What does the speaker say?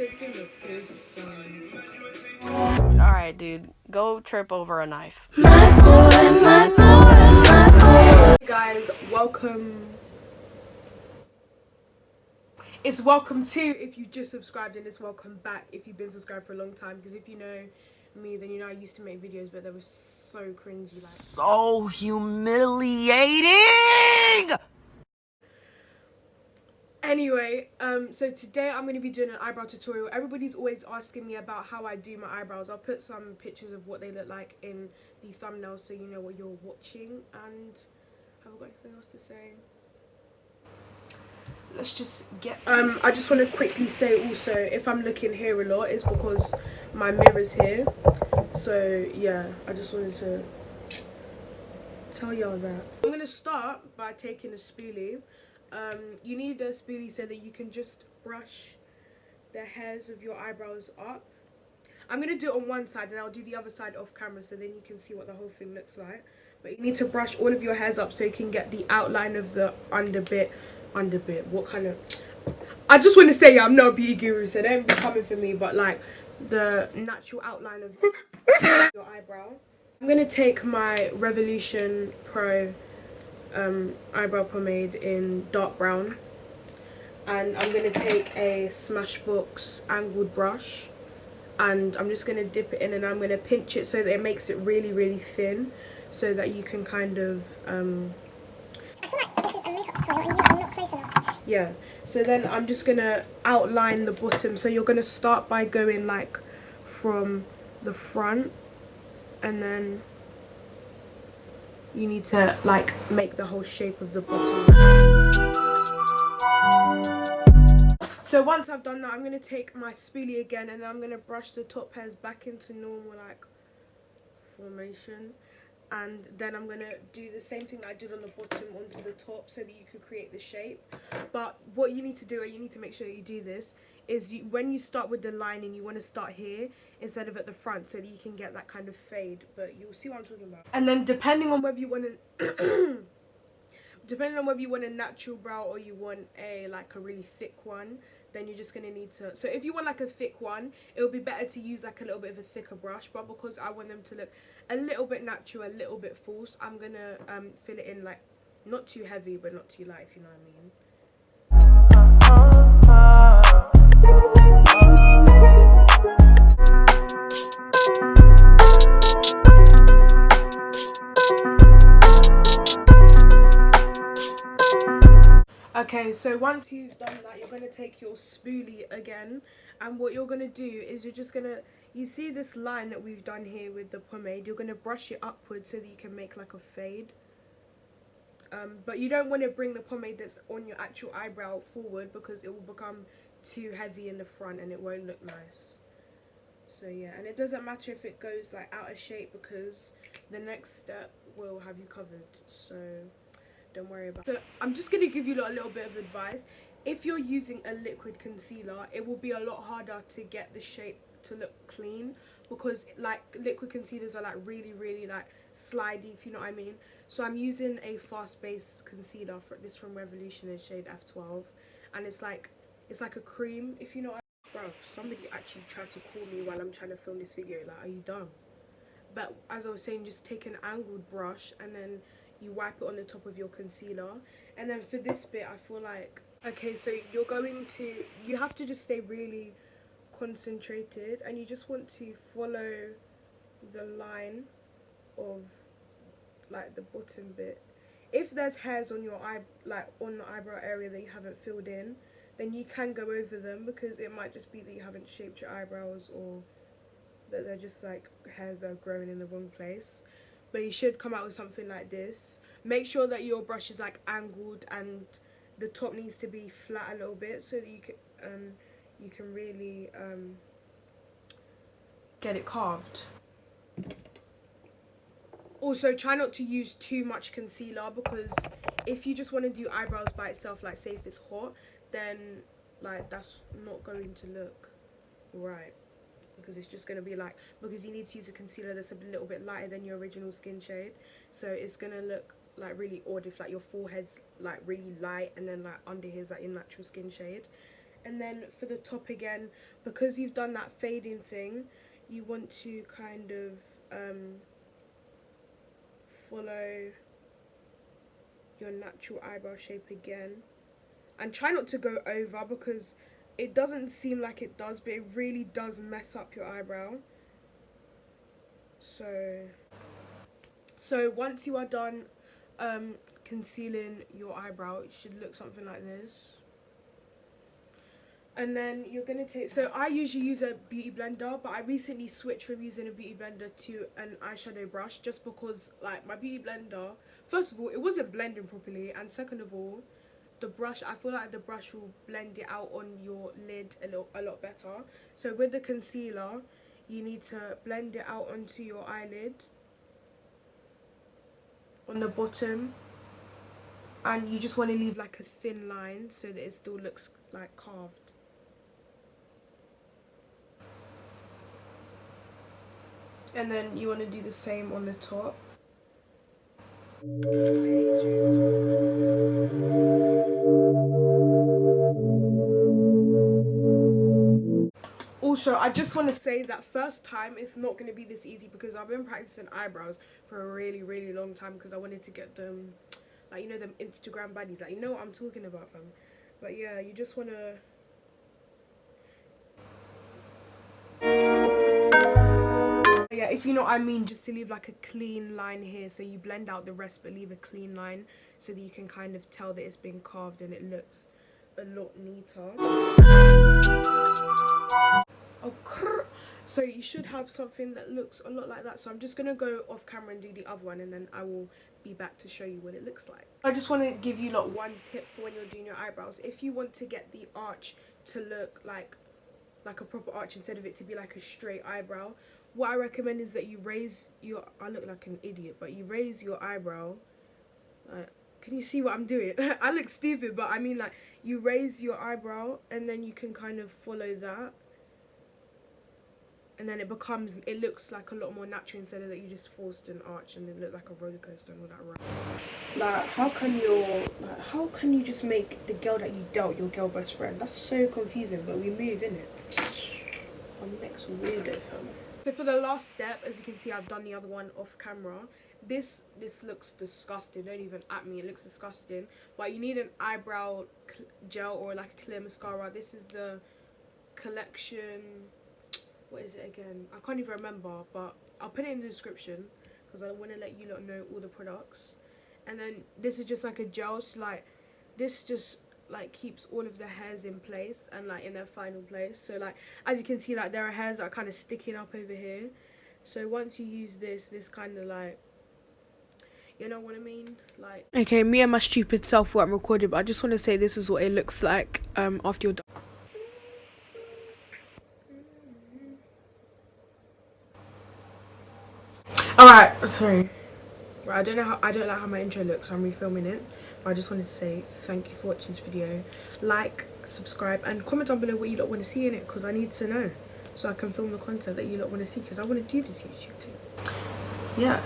taking a piss. Alright, dude. Go trip over a knife. My boy, my boy, my boy. Hey guys, welcome. It's welcome to if you just subscribed, and it's welcome back if you've been subscribed for a long time. Because if you know me, then you know I used to make videos, but they were so cringy, like so humiliating. Anyway, so today I'm going to be doing an eyebrow tutorial. Everybody's always asking me about how I do my eyebrows. I'll put some pictures of what they look like in the thumbnail so you know what you're watching. And have I got anything else to say? Let's just get I just want to quickly say also, if I'm looking here a lot, it's because my mirror's here. So yeah, I just wanted to tell y'all that. I'm going to start by taking a spoolie. You need a spoolie so that you can just brush the hairs of your eyebrows up. I'm going to do it on one side and I'll do the other side off camera so then you can see what the whole thing looks like. But you need to brush all of your hairs up so you can get the outline of the underbit. What kind of... I just want to say, yeah, I'm not a beauty guru, so don't be coming for me, but like the natural outline of your eyebrow. I'm going to take my Revolution Pro eyebrow pomade in dark brown, and I'm going to take a Smashbox angled brush and I'm just going to dip it in and I'm going to pinch it so that it makes it really thin so that you can kind of I feel like this is a makeup tutorial and you are not close enough. Yeah, so then I'm just going to outline the bottom. So you're going to start by going like from the front, and then you need to like make the whole shape of the bottom. So once I've done that, I'm going to take my spoolie again and I'm going to brush the top hairs back into normal like formation, and then I'm going to do the same thing that I did on the bottom onto the top so that you could create the shape. But what you need to do, and you need to make sure you do this, is when you start with the lining, you want to start here instead of at the front so that you can get that kind of fade. But you'll see what I'm talking about. And then depending on whether you want to depending on whether you want a natural brow or you want a like a really thick one, then you're just gonna need to, so if you want like a thick one, it would be better to use like a little bit of a thicker brush. But because I want them to look a little bit natural, a little bit false, I'm gonna fill it in like not too heavy but not too light, if you know what I mean. Okay, so once you've done that, you're going to take your spoolie again, and what you're going to do is you're just going to, you see this line that we've done here with the pomade, you're going to brush it upwards so that you can make like a fade. But you don't want to bring the pomade that's on your actual eyebrow forward because it will become too heavy in the front and it won't look nice. So yeah, and it doesn't matter if it goes like out of shape because the next step will have you covered, so don't worry about it. So I'm just going to give you a little bit of advice. If you're using a liquid concealer, it will be a lot harder to get the shape to look clean because like liquid concealers are like really like slidey, if you know what I mean. So I'm using a fast base concealer for this from Revolution in shade F12, and it's like a cream, if you know what I mean. Bro, somebody actually tried to call me while I'm trying to film this video, like, are you dumb? But as I was saying, just take an angled brush and then you wipe it on the top of your concealer. And then for this bit, I feel like, okay, so you're going to, you have to just stay really concentrated and you just want to follow the line of like the bottom bit. If there's hairs on your eye, like on the eyebrow area that you haven't filled in, then you can go over them because it might just be that you haven't shaped your eyebrows or that they're just like hairs that are growing in the wrong place. But you should come out with something like this. Make sure that your brush is like angled and the top needs to be flat a little bit so that you can really get it carved. Also, try not to use too much concealer because if you just want to do eyebrows by itself, like say if it's hot, then like that's not going to look right. Because it's just going to be like, because you need to use a concealer that's a little bit lighter than your original skin shade, so it's going to look like really odd if like your forehead's like really light and then like under here is like your natural skin shade. And then for the top again, because you've done that fading thing, you want to kind of follow your natural eyebrow shape again. And try not to go over, because it doesn't seem like it does, but it really does mess up your eyebrow. So once you are done concealing your eyebrow, it should look something like this. And then you're going to take, so I usually use a beauty blender, but I recently switched from using a beauty blender to an eyeshadow brush, just because like my beauty blender, first of all, it wasn't blending properly, and second of all, the brush, I feel like the brush will blend it out on your lid a lot better. So with the concealer, you need to blend it out onto your eyelid on the bottom, and you just want to leave like a thin line so that it still looks like carved. And then you want to do the same on the top. Also, I just want to say that first time it's not going to be this easy, because I've been practicing eyebrows for a really long time, because I wanted to get them, like, you know, them Instagram baddies, like, you know what I'm talking about, fam. But yeah, you just want to yeah, if you know what I mean, just to leave like a clean line here, so you blend out the rest but leave a clean line so that you can kind of tell that it's been carved and it looks a lot neater. Oh, so you should have something that looks a lot like that. So I'm just gonna go off camera and do the other one, and then I will be back to show you what it looks like. I just want to give you like one tip for when you're doing your eyebrows. If you want to get the arch to look like a proper arch instead of it to be like a straight eyebrow, what I recommend is that you raise your, I look like an idiot, but you raise your eyebrow, can you see what I'm doing? I look stupid, but I mean, like, you raise your eyebrow and then you can kind of follow that, and then it looks like a lot more natural, instead of that you just forced an arch and it looked like a roller coaster and all that rubbish. Like, how can you just make the girl that you dealt your girl best friend? That's so confusing, but we move, innit? I'm next weirdo, fam. So for the last step, as you can see, I've done the other one off camera. This looks disgusting. Don't even at me, it looks disgusting. But you need an eyebrow gel or like a clear mascara. This is the collection, what is it again? I can't even remember, but I'll put it in the description because I want to let you lot know all the products. And then this is just like a gel, so like this just like keeps all of the hairs in place and like in their final place. So like, as you can see, like there are hairs that are kind of sticking up over here. So once you use this kind of like, you know what I mean, like, okay, me and my stupid self weren't recorded, but I just want to say this is what it looks like after you're done. Alright, sorry. Right, I don't like how my intro looks, so I'm refilming it. But I just wanted to say thank you for watching this video. Like, subscribe, and comment down below what you lot want to see in it, because I need to know, so I can film the content that you lot want to see, because I want to do this YouTube thing. Yeah.